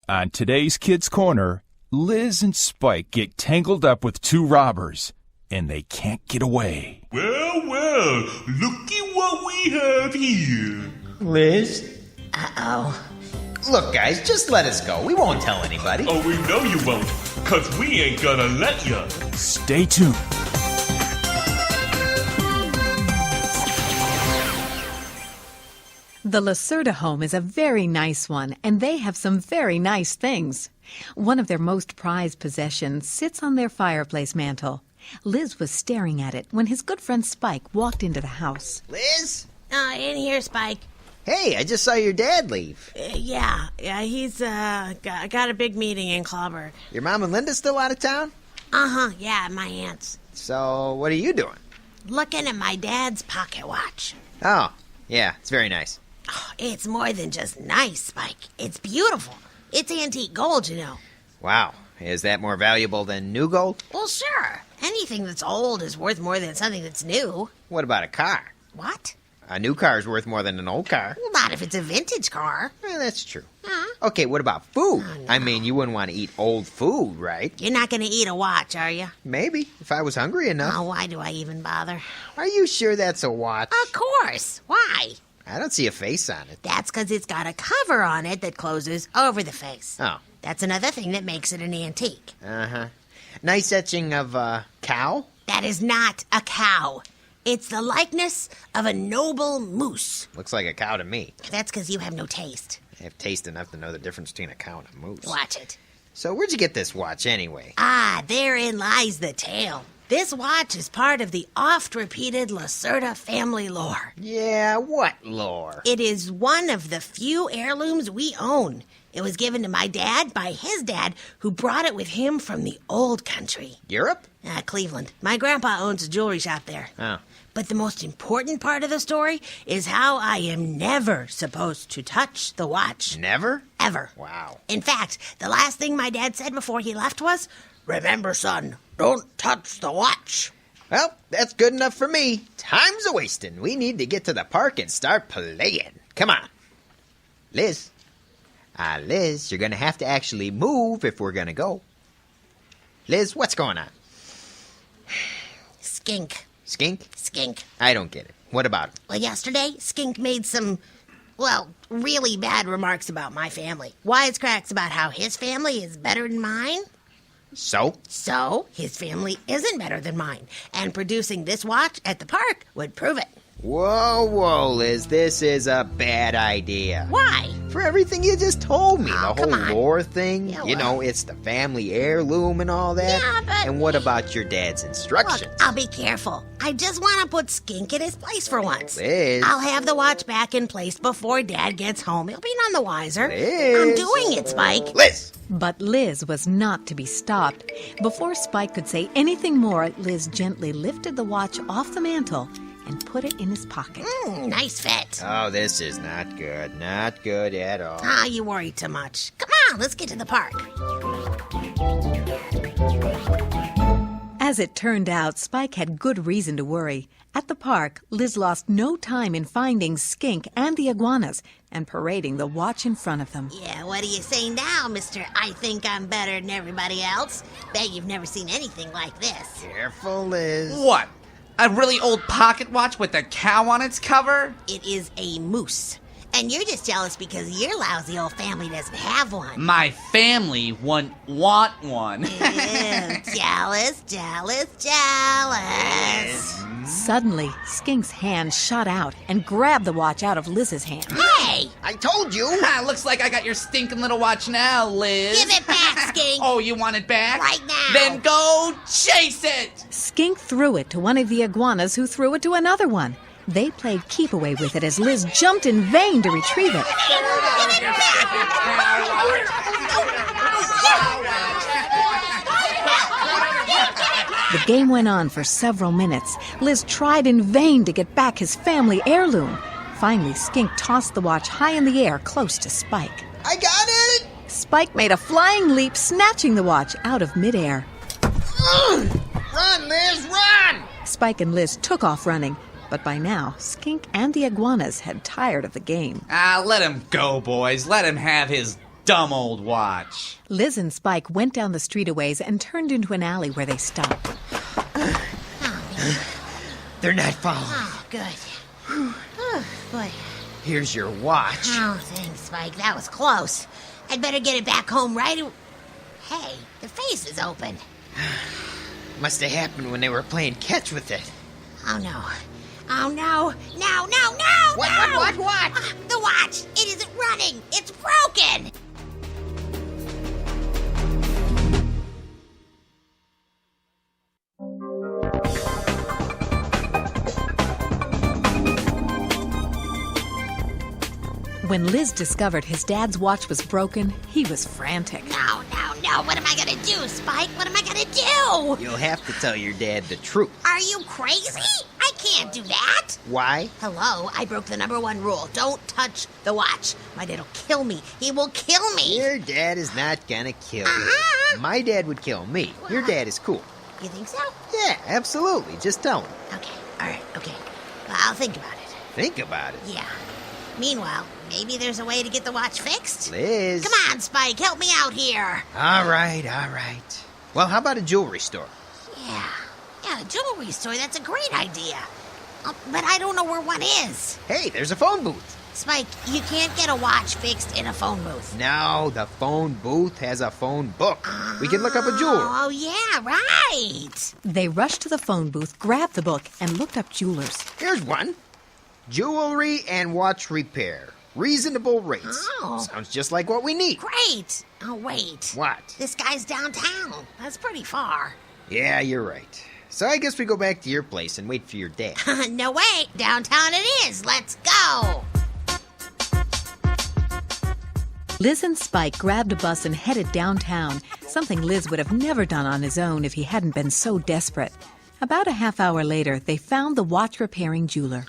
On today's Kids Corner, Liz and Spike get tangled up with two robbers, and they can't get away. Well, looky what we have here. Liz? Uh-oh. Look, guys, just let us go. We won't tell anybody. Oh, we know you won't, 'cause we ain't gonna let ya. Stay tuned. The Lacerda home is a very nice one, and they have some very nice things. One of their most prized possessions sits on their fireplace mantel. Liz was staring at it when his good friend Spike walked into the house. Liz? In here, Spike. Hey, I just saw your dad leave. Yeah, he's got a big meeting in Clawburg. Your mom and Linda still out of town? Yeah, my aunt's. So, what are you doing? Looking at my dad's pocket watch. Oh, yeah, it's very nice. Oh, it's more than just nice, Spike. It's beautiful. It's antique gold, you know. Wow, is that more valuable than new gold? Well, sure. Anything that's old is worth more than something that's new. What about a car? What? A new car is worth more than an old car. Well, not if it's a vintage car. That's true. Okay, what about food? Oh, no. I mean, you wouldn't want to eat old food, right? You're not going to eat a watch, are you? Maybe, if I was hungry enough. Oh, why do I even bother? Are you sure that's a watch? Of course. Why? I don't see a face on it. That's because it's got a cover on it that closes over the face. Oh. That's another thing that makes it an antique. Uh-huh. Nice etching of a cow? That is not a cow. It's the likeness of a noble moose. Looks like a cow to me. That's because you have no taste. I have taste enough to know the difference between a cow and a moose. Watch it. So where'd you get this watch anyway? Therein lies the tale. This watch is part of the oft-repeated Lacerda family lore. Yeah, what lore? It is one of the few heirlooms we own. It was given to my dad by his dad, who brought it with him from the old country. Europe? Cleveland. My grandpa owns a jewelry shop there. Oh. But the most important part of the story is how I am never supposed to touch the watch. Never? Ever. Wow. In fact, the last thing my dad said before he left was, "Remember, son, don't touch the watch." Well, that's good enough for me. Time's a-wasting. We need to get to the park and start playing. Come on. Liz. Liz, you're going to have to actually move if we're going to go. Liz, what's going on? Skink. Skink? Skink. I don't get it. What about it? Well, yesterday, Skink made some, really bad remarks about my family. Wisecracks about how his family is better than mine. So? So, his family isn't better than mine. And producing this watch at the park would prove it. Whoa, Liz, this is a bad idea. Why? For everything you just told me, Oh, the come whole on. lore thing, Yeah, you know, it's the family heirloom and all that. Yeah, but- And what about your dad's instructions? Look, I'll be careful. I just want to put Skink in his place for once. Liz. I'll have the watch back in place before Dad gets home. He'll be none the wiser. Liz. I'm doing it, Spike. Liz! But Liz was not to be stopped. Before Spike could say anything more, Liz gently lifted the watch off the mantel and put it in his pocket. Nice fit. Oh, this is not good. Not good at all. You worry too much. Come on, let's get to the park. As it turned out, Spike had good reason to worry. At the park, Liz lost no time in finding Skink and the iguanas and parading the watch in front of them. Yeah, what do you say now, Mr. I think I'm better than everybody else? Bet you've never seen anything like this. Careful, Liz. What? A really old pocket watch with a cow on its cover? It is a moose. And you're just jealous because your lousy old family doesn't have one. My family wouldn't want one. Ew, jealous. Suddenly, Skink's hand shot out and grabbed the watch out of Liz's hand. Hey! I told you. Looks like I got your stinking little watch now, Liz. Give it back, Skink! Oh, you want it back? Right now! Then go chase it! Skink threw it to one of the iguanas, who threw it to another one. They played keep away with it as Liz jumped in vain to retrieve it. The game went on for several minutes. Liz tried in vain to get back his family heirloom. Finally, Skink tossed the watch high in the air close to Spike. I got it! Spike made a flying leap, snatching the watch out of midair. Run, Liz, run! Spike and Liz took off running, but by now, Skink and the iguanas had tired of the game. Let him go, boys. Let him have his dumb old watch. Liz and Spike went down the street a ways and turned into an alley where they stopped. They're not following. Oh, good. Oh, boy. Here's your watch. Oh, thanks, Spike. That was close. I'd better get it back home Hey, the face is open. Must have happened when they were playing catch with it. Oh, no. Oh, no. No, no, no, What? The watch. It isn't running. It's broken. When Liz discovered his dad's watch was broken, he was frantic. No, no, no. What am I going to do, Spike? What am I going to do? You'll have to tell your dad the truth. Are you crazy? I can't do that. Why? Hello, I broke the #1 rule. Don't touch the watch. My dad'll kill me. He will kill me. Your dad is not gonna kill you. My dad would kill me. Your dad is cool. You think so? Yeah, absolutely. Just tell him. Okay, all right, okay. Well, I'll think about it. Think about it. Yeah. Meanwhile, maybe there's a way to get the watch fixed? Liz. Come on, Spike, help me out here. All right. Well, how about a jewelry store? Yeah, a jewelry store, that's a great idea. But I don't know where one is. Hey, there's a phone booth. Spike, you can't get a watch fixed in a phone booth. No, the phone booth has a phone book. We can look up a jeweler. Oh, yeah, right. They rushed to the phone booth, grabbed the book, and looked up jewelers. Here's one. Jewelry and watch repair. Reasonable rates. Oh. Sounds just like what we need. Great. Oh, wait. What? This guy's downtown. That's pretty far. Yeah, you're right. So I guess we go back to your place and wait for your dad. No way. Downtown it is. Let's go. Liz and Spike grabbed a bus and headed downtown, something Liz would have never done on his own if he hadn't been so desperate. About a half hour later, they found the watch-repairing jeweler.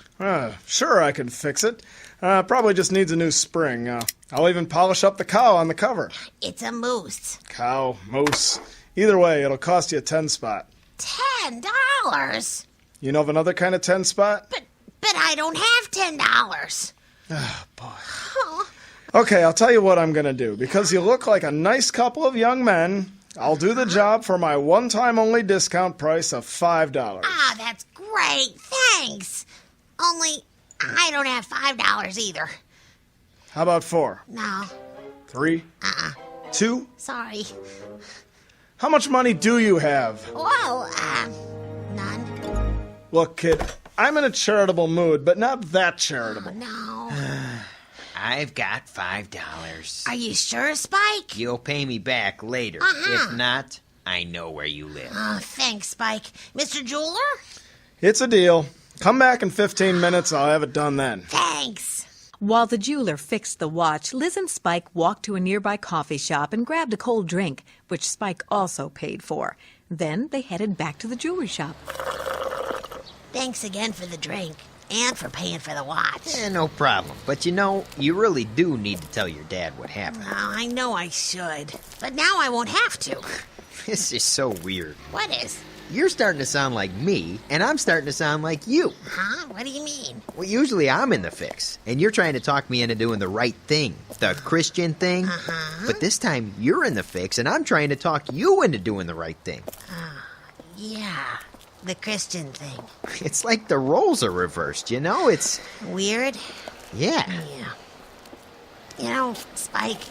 Sure, I can fix it. Probably just needs a new spring. I'll even polish up the cow on the cover. It's a moose. Cow, moose. Either way, it'll cost you a 10 spot. $10? You know of another kind of 10 spot? But I don't have $10. Oh, boy. Okay, I'll tell you what I'm going to do. Because you look like a nice couple of young men, I'll do the job for my one-time only discount price of $5. Ah, that's great. Thanks. Only I don't have $5 either. How about 4? No. 3? 2? Sorry. How much money do you have? Well, none. Look, kid, I'm in a charitable mood, but not that charitable. No. I've got $5. Are you sure, Spike? You'll pay me back later. If not, I know where you live. Oh, thanks, Spike. Mr. Jeweler? It's a deal. Come back in 15 minutes, I'll have it done then. Thanks. While the jeweler fixed the watch, Liz and Spike walked to a nearby coffee shop and grabbed a cold drink, which Spike also paid for. Then they headed back to the jewelry shop. Thanks again for the drink and for paying for the watch. No problem. But you know, you really do need to tell your dad what happened. Oh, I know I should. But now I won't have to. This is so weird. What is? You're starting to sound like me, and I'm starting to sound like you. Huh? What do you mean? Well, usually I'm in the fix, and you're trying to talk me into doing the right thing, the Christian thing. But this time, you're in the fix, and I'm trying to talk you into doing the right thing. Yeah, the Christian thing. It's like the roles are reversed, you know? It's... Weird? Yeah. Yeah. You know, Spike,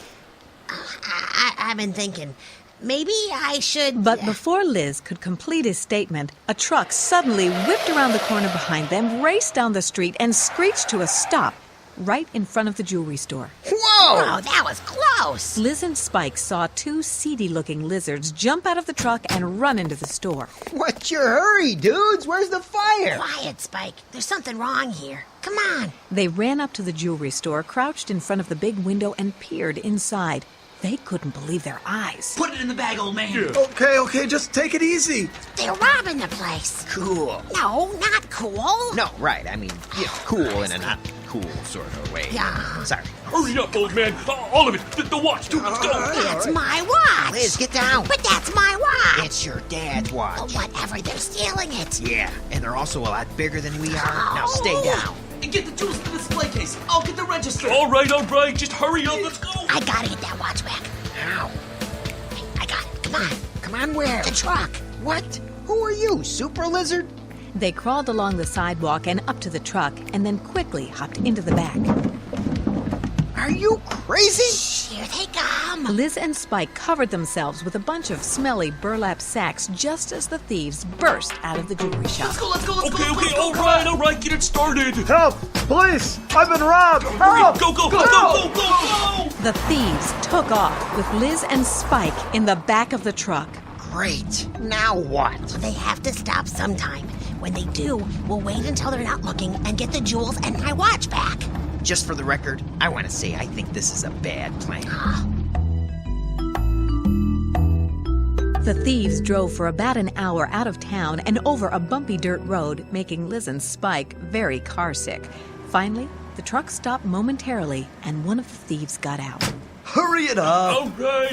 I've been thinking, maybe I should... But before Liz could complete his statement, a truck suddenly whipped around the corner behind them, raced down the street, and screeched to a stop right in front of the jewelry store. Whoa! Oh, that was close. Liz and Spike saw 2 seedy-looking lizards jump out of the truck and run into the store. What's your hurry, dudes? Where's the fire? Quiet, Spike. There's something wrong here. Come on. They ran up to the jewelry store, crouched in front of the big window, and peered inside. They couldn't believe their eyes. Put it in the bag, old man. Okay, just take it easy. They're robbing the place. Cool. No, not cool. No, right. I mean, yeah, cool in a not cool sort of way. Yeah. Sorry. Hurry up, old man. All of it. The watch, too. Let's go. That's my watch. Liz, get down. But that's my watch. It's your dad's watch. Oh, whatever, they're stealing it. Yeah, and they're also a lot bigger than we are. Now stay down. And get the tools in the display case. I'll get the register. All right. Just hurry up. Let's go. I gotta get that watch back. How? I got it. Come on. Come on, where? The truck. What? Who are you, Super Lizard? They crawled along the sidewalk and up to the truck and then quickly hopped into the back. Are you crazy? Here they come. Liz and Spike covered themselves with a bunch of smelly burlap sacks just as the thieves burst out of the jewelry shop. Let's go. Okay, all right, get it started. Help! Police! I've been robbed! Help! Go. The thieves took off with Liz and Spike in the back of the truck. Great. Now what? They have to stop sometime. When they do, we'll wait until they're not looking and get the jewels and my watch back. Just for the record, I want to say I think this is a bad plan. The thieves drove for about an hour out of town and over a bumpy dirt road, making Liz and Spike very carsick. Finally, the truck stopped momentarily and one of the thieves got out. Hurry it up!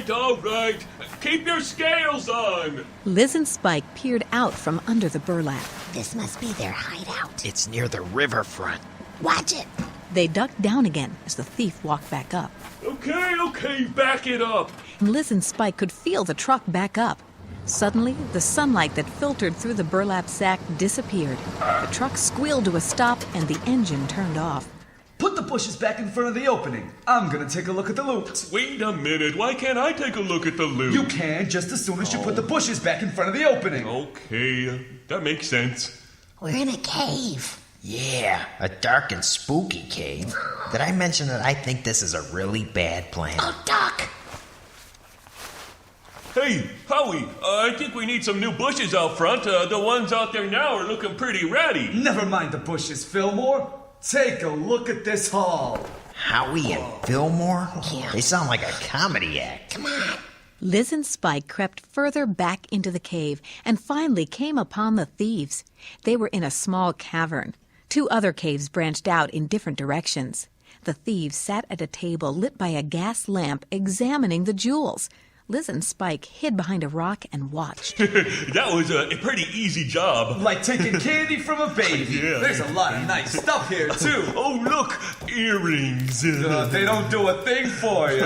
All right. Keep your scales on. Liz and Spike peered out from under the burlap. This must be their hideout. It's near the riverfront. Watch it. They ducked down again as the thief walked back up. Okay, back it up. Liz and Spike could feel the truck back up. Suddenly, the sunlight that filtered through the burlap sack disappeared. The truck squealed to a stop and the engine turned off. Put the bushes back in front of the opening. I'm gonna take a look at the loot. Wait a minute, why can't I take a look at the loot? You can just as soon as you put the bushes back in front of the opening. Okay, that makes sense. We're in a cave. Yeah, a dark and spooky cave. Did I mention that I think this is a really bad plan? Oh, Doc. Hey, Howie, I think we need some new bushes out front. The ones out there now are looking pretty ratty. Never mind the bushes, Fillmore. Take a look at this haul. Howie and Fillmore? Yeah. They sound like a comedy act. Come on. Liz and Spike crept further back into the cave and finally came upon the thieves. They were in a small cavern. 2 other caves branched out in different directions. The thieves sat at a table lit by a gas lamp examining the jewels. Liz and Spike hid behind a rock and watched. That was a pretty easy job. Like taking candy from a baby. Yeah. There's a lot of nice stuff here, too. Oh, look, earrings. They don't do a thing for you.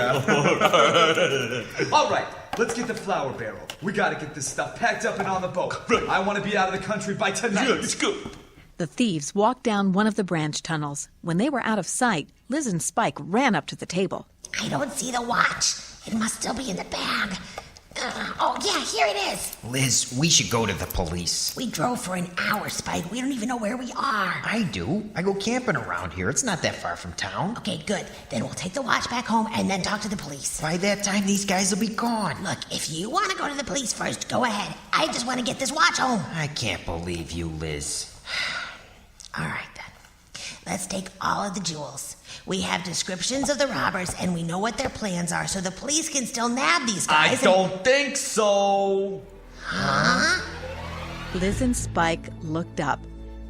All right, let's get the flour barrel. We gotta get this stuff packed up and on the boat. Right. I want to be out of the country by tonight. Yeah, let's go. The thieves walked down one of the branch tunnels. When they were out of sight, Liz and Spike ran up to the table. I don't see the watch. It must still be in the bag. Oh, yeah, here it is. Liz, we should go to the police. We drove for an hour, Spike. We don't even know where we are. I do. I go camping around here. It's not that far from town. Okay, good. Then we'll take the watch back home and then talk to the police. By that time, these guys will be gone. Look, if you want to go to the police first, go ahead. I just want to get this watch home. I can't believe you, Liz. All right, then. Let's take all of the jewels. We have descriptions of the robbers, and we know what their plans are, so the police can still nab these I guys. don't think so. Huh? Liz and Spike looked up.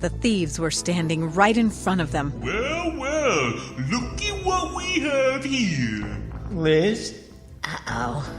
The thieves were standing right in front of them. Well, looky what we have here. Liz? Uh-oh.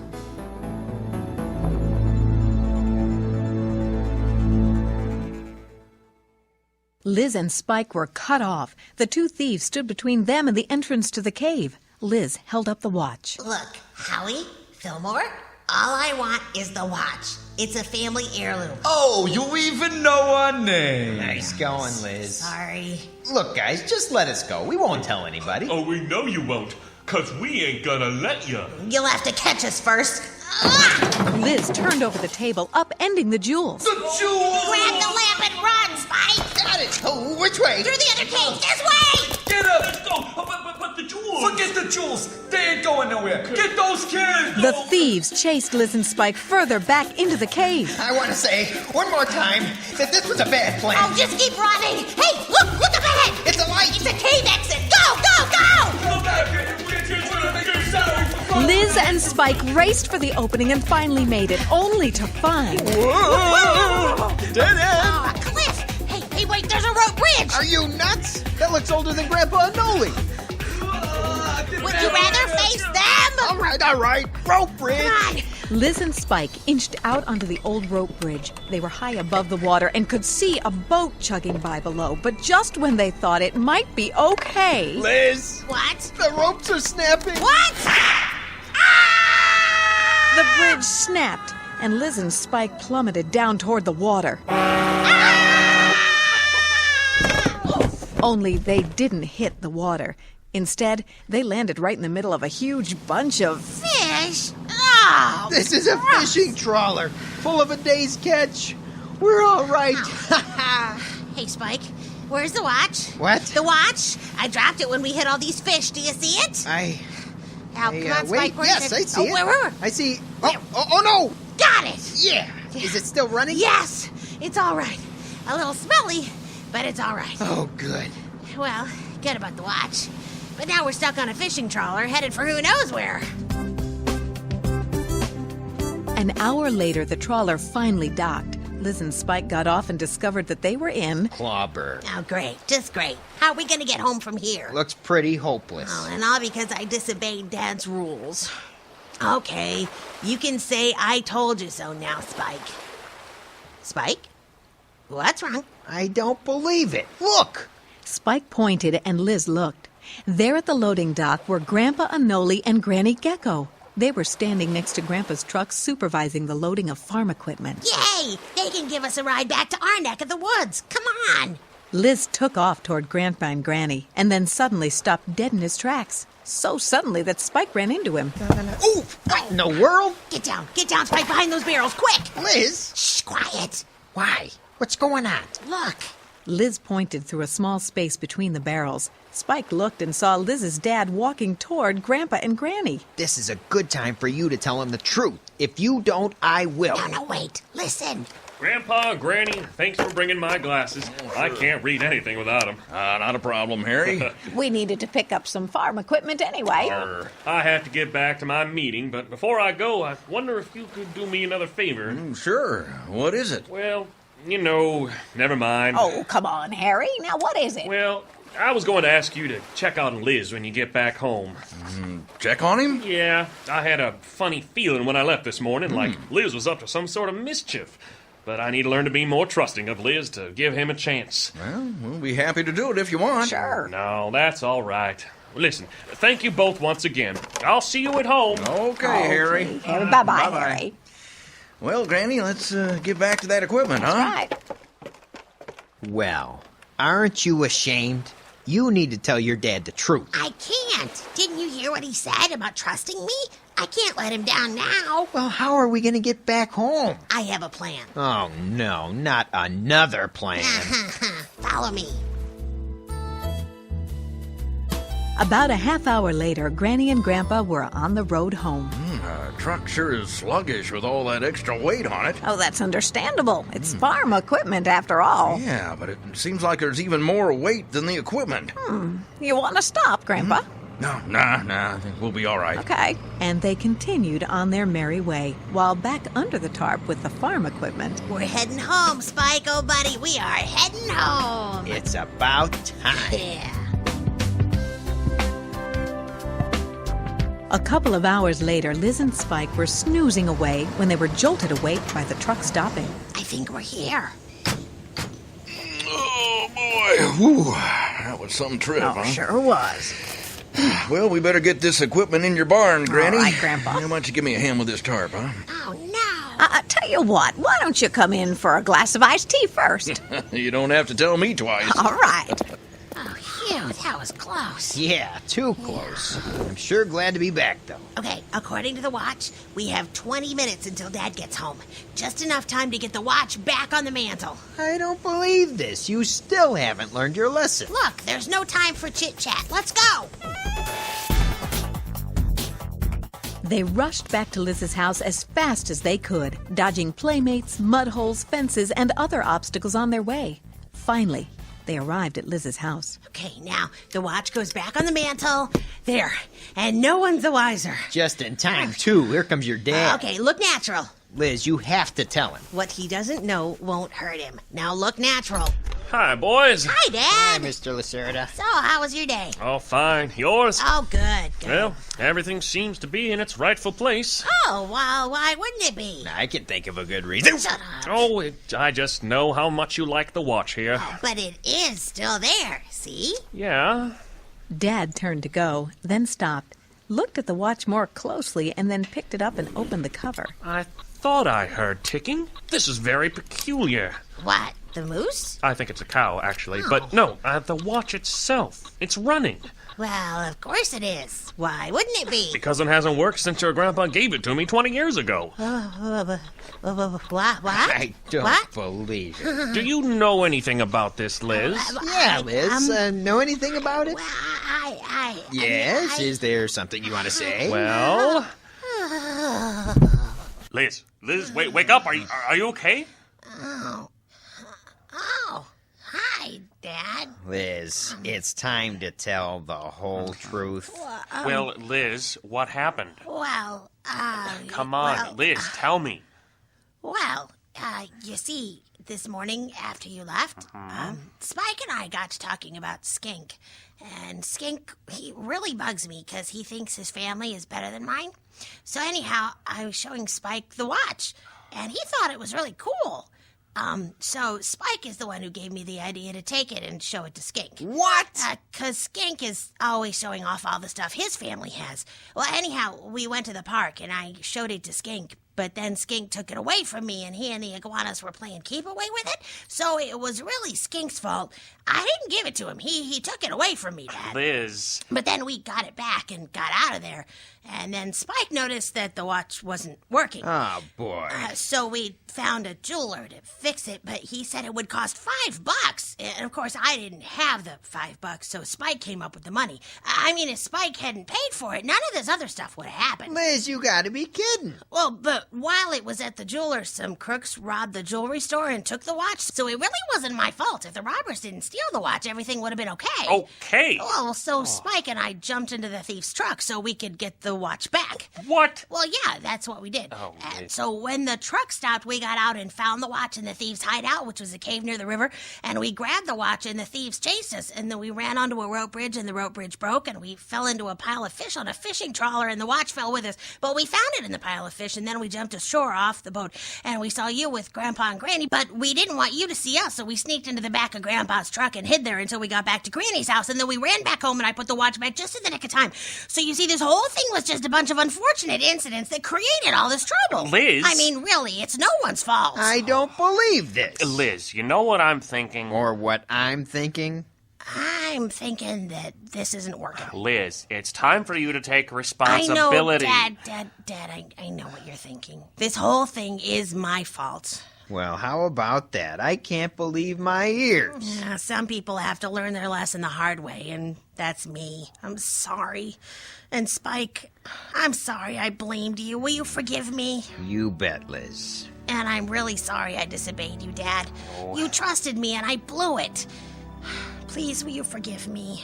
Liz and Spike were cut off. The 2 thieves stood between them and the entrance to the cave. Liz held up the watch. Look, Howie, Fillmore, all I want is the watch. It's a family heirloom. Oh, you even know our name. Nice going, Liz. Sorry. Look, guys, just let us go. We won't tell anybody. Oh, we know you won't, 'cause we ain't gonna let ya. You'll have to catch us first. Liz turned over the table, upending the jewels. The jewels! Grab the lamp and run, Spike! Got it. Oh, which way? Through the other cave, this way! Get up! Let's go. But the jewels. Forget the jewels. They ain't going nowhere. Get those kids! The thieves chased Liz and Spike further back into the cave. I want to say one more time that this was a bad plan. Oh, just keep running! Hey, look up ahead! It's a light. It's a cave exit! Go, go, go! Go back! Liz and Spike raced for the opening and finally made it, only to find... Whoa! Dead end! Oh, a cliff! Hey, wait, there's a rope bridge! Are you nuts? That looks older than Grandpa Noli. Would you rather face them? All right. Rope bridge. Come on, Liz and Spike inched out onto the old rope bridge. They were high above the water and could see a boat chugging by below. But just when they thought it might be okay... Liz! What? The ropes are snapping! What? The bridge snapped, and Liz and Spike plummeted down toward the water. Only they didn't hit the water. Instead, they landed right in the middle of a huge bunch of... Fish? Oh, This is a fishing trawler, full of a day's catch. We're all right. Hey, Spike, where's the watch? What? The watch? I dropped it when we hit all these fish. Do you see it? Now, come on, wait, Spike. Where's yes, it? I see it. Where? I see... Oh, no! Got it! Yeah. Is it still running? Yes, it's all right. A little smelly, but it's all right. Oh, good. Well, good about the watch. But now we're stuck on a fishing trawler headed for who knows where. An hour later, the trawler finally docked. Liz and Spike got off and discovered that they were in... Clobber. Oh, great. Just great. How are we going to get home from here? Looks pretty hopeless. Oh, and all because I disobeyed Dad's rules. Okay, you can say I told you so now, Spike. Spike? What's wrong? I don't believe it. Look! Spike pointed and Liz looked. There at the loading dock were Grandpa Anoli and Granny Gecko. They were standing next to Grandpa's truck supervising the loading of farm equipment. Yay! They can give us a ride back to our neck of the woods. Come on! Liz took off toward Grandpa and Granny and then suddenly stopped dead in his tracks. So suddenly that Spike ran into him. Ooh! What in the world? Get down, Spike, behind those barrels, quick! Liz? Shh, quiet. Why? What's going on? Look. Liz pointed through a small space between the barrels. Spike looked and saw Liz's dad walking toward Grandpa and Granny. This is a good time for you to tell him the truth. If you don't, I will. No, wait. Listen. Grandpa, Granny, thanks for bringing my glasses. I can't read anything without them. Not a problem, Harry. We needed to pick up some farm equipment anyway. I have to get back to my meeting, but before I go, I wonder if you could do me another favor. Sure. What is it? Well, never mind. Oh, come on, Harry. Now what is it? Well, I was going to ask you to check on Liz when you get back home. Check on him? Yeah, I had a funny feeling when I left this morning, like Liz was up to some sort of mischief. But I need to learn to be more trusting of Liz to give him a chance. Well, we'll be happy to do it if you want. Sure. No, that's all right. Listen, thank you both once again. I'll see you at home. Okay, Harry. Bye-bye, Harry. Well, Granny, let's get back to that equipment, huh? Right. Well, aren't you ashamed? You need to tell your dad the truth. I can't. Didn't you hear what he said about trusting me? I can't let him down now. Well, how are we going to get back home? I have a plan. Oh, no, not another plan. Follow me. About a half hour later, Granny and Grandpa were on the road home. Truck sure is sluggish with all that extra weight on it. Oh, that's understandable. It's farm equipment after all. Yeah, but it seems like there's even more weight than the equipment. You want to stop, Grandpa? No, I think we'll be all right. Okay. And they continued on their merry way, while back under the tarp with the farm equipment. We're heading home, Spike, oh buddy. We are heading home. It's about time. Yeah. A couple of hours later, Liz and Spike were snoozing away when they were jolted awake by the truck stopping. I think we're here. Oh, boy. Whew. That was some trip, huh? Sure was. Well, we better get this equipment in your barn, Granny. All right, Grandpa. How about you give me a hand with this tarp, huh? Oh, no. Tell you what, why don't you come in for a glass of iced tea first? You don't have to tell me twice. All right. Oh, phew, that was close. Yeah, too close. I'm sure glad to be back, though. Okay, according to the watch, we have 20 minutes until Dad gets home. Just enough time to get the watch back on the mantle. I don't believe this. You still haven't learned your lesson. Look, there's no time for chit-chat. Let's go. They rushed back to Liz's house as fast as they could, dodging playmates, mud holes, fences, and other obstacles on their way. Finally, they arrived at Liz's house. Okay, now, the watch goes back on the mantle. There. And no one's the wiser. Just in time, too. Here comes your dad. Okay, look natural. Liz, you have to tell him. What he doesn't know won't hurt him. Now look natural. Hi, boys. Hi, Hi, Dad. Mr. Lacerda. So, how was your day? Oh, fine. Yours? Oh, good. Well, everything seems to be in its rightful place. Oh, well, why wouldn't it be? I can think of a good reason. Shut up. Oh, I just know how much you like the watch here. But it is still there, see? Yeah. Dad turned to go, then stopped, looked at the watch more closely, and then picked it up and opened the cover. I thought I heard ticking. This is very peculiar. What, the moose? I think it's a cow, actually. But no, the watch itself. It's running. Well, of course it is. Why wouldn't it be? Because it hasn't worked since your grandpa gave it to me 20 years ago. What? I don't What? believe it. Do you know anything about this, Liz? Yeah, Liz. Know anything about it? Well, I Yes? Is there something you want to say? Well... Liz, wake up. Are you okay? Oh, hi, Dad. Liz, it's time to tell the whole truth. Well, Liz, what happened? Well, Come on, well, Liz, tell me. Well, you see, this morning after you left, Spike and I got to talking about Skink. And Skink, he really bugs me because he thinks his family is better than mine. So anyhow, I was showing Spike the watch, and he thought it was really cool. So Spike is the one who gave me the idea to take it and show it to Skink. What? 'Cause Skink is always showing off all the stuff his family has. Well, anyhow, we went to the park, and I showed it to Skink. But then Skink took it away from me, and he and the iguanas were playing keep away with it. So it was really Skink's fault. I didn't give it to him. He took it away from me, Dad. Liz. But then we got it back and got out of there. And then Spike noticed that the watch wasn't working. Oh, boy. So we found a jeweler to fix it, but he said it would cost $5. And of course, I didn't have the $5, so Spike came up with the money. I mean, if Spike hadn't paid for it, none of this other stuff would have happened. Liz, you gotta be kidding. Well, but while it was at the jeweler's, some crooks robbed the jewelry store and took the watch, so it really wasn't my fault. If the robbers didn't steal the watch, everything would have been okay. Okay. Well, so Spike and I jumped into the thief's truck so we could get the watch back. What? Well, yeah, that's what we did. Oh, And Liz. so when the truck stopped, we got out and found the watch in the thieves' hideout, which was a cave near the river, and we grabbed the watch, and the thieves chased us, and then we ran onto a rope bridge, and the rope bridge broke, and we fell into a pile of fish on a fishing trawler, and the watch fell with us. But we found it in the pile of fish, and then we jumped ashore off the boat, and we saw you with Grandpa and Granny, but we didn't want you to see us, so we sneaked into the back of Grandpa's truck and hid there until we got back to Granny's house, and then we ran back home, and I put the watch back just in the nick of time. So you see, this whole thing was just a bunch of unfortunate incidents that created all this trouble. Liz. I mean, really, it's no one's fault. I don't believe this. Liz, you know what I'm thinking? Or what I'm thinking. I'm thinking that this isn't working. Liz, it's time for you to take I responsibility. know, Dad, I know what you're thinking. This whole thing is my fault. Well, how about that? I can't believe my ears. Yeah, some people have to learn their lesson the hard way, and that's me. I'm sorry. And Spike, I'm sorry I blamed you. Will you forgive me? You bet, Liz. And I'm really sorry I disobeyed you, Dad. You trusted me, and I blew it. Please, will you forgive me?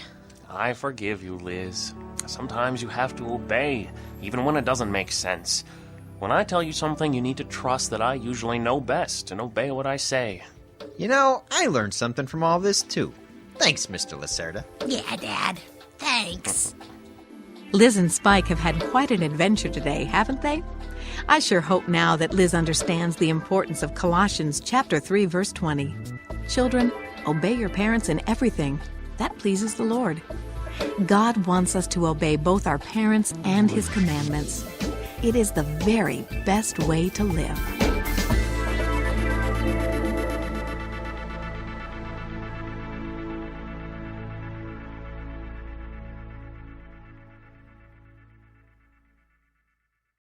I forgive you, Liz. Sometimes you have to obey, even when it doesn't make sense. When I tell you something, you need to trust that I usually know best and obey what I say. You know, I learned something from all this, too. Thanks, Mr. Lacerda. Yeah, Dad. Thanks. Liz and Spike have had quite an adventure today, haven't they? I sure hope now that Liz understands the importance of Colossians chapter 3, verse 20. Children, obey your parents in everything. That pleases the Lord. God wants us to obey both our parents and His commandments. It is the very best way to live.